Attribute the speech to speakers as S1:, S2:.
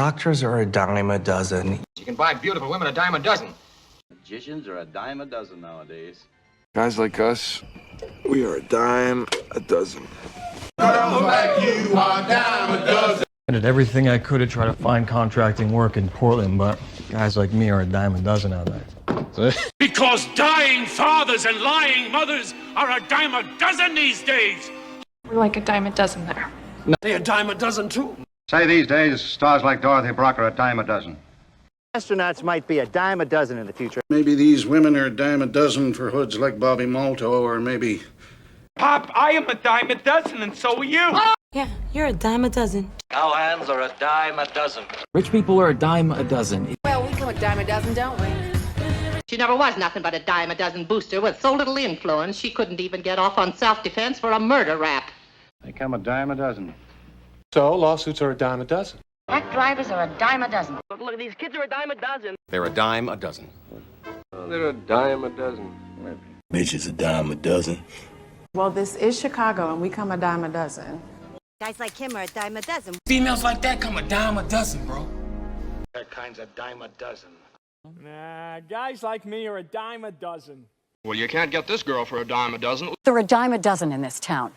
S1: Doctors are a dime a dozen.
S2: You can buy beautiful women a dime a dozen.
S3: Magicians are a dime a dozen nowadays.
S4: Guys like us, we are a dime a dozen.
S5: Girls like you are a dime a dozen.
S6: I did everything I could to try to find contracting work in Portland, but guys like me are a dime a dozen out there.
S7: Because dying fathers and lying mothers are a dime a dozen these days.
S8: We're like a dime a dozen there.
S7: They're a dime a dozen too.
S9: Say these days, stars like Dorothy Brock are a dime a dozen.
S10: Astronauts might be a dime a dozen in the future.
S11: Maybe these women are a dime a dozen for hoods like Bobby Molto, or maybe...
S7: Pop, I am a dime a dozen, and so are you.
S12: Yeah, you're a dime a dozen.
S3: Cowhands are a dime a dozen.
S13: Rich people are a dime a dozen.
S12: Well, we come a dime a dozen, don't we?
S14: She never was nothing but a dime a dozen booster with so little influence she couldn't even get off on self-defense for a murder rap.
S9: They come a dime a dozen.
S7: So, lawsuits are a dime a dozen.
S14: Truck drivers are a dime a dozen.
S12: Look at these kids are a dime a dozen.
S2: They're a dime a dozen.
S4: Oh, they're a dime a dozen, maybe.
S1: Bitch is a dime a dozen.
S8: Well, this is Chicago, and we come a dime a dozen.
S12: Guys like him are a dime a dozen.
S7: Females like that come a dime a dozen, bro.
S2: That kind's a dime a dozen.
S7: Nah, guys like me are a dime a dozen.
S2: Well, you can't get this girl for a dime a dozen.
S12: They're a dime a dozen in this town.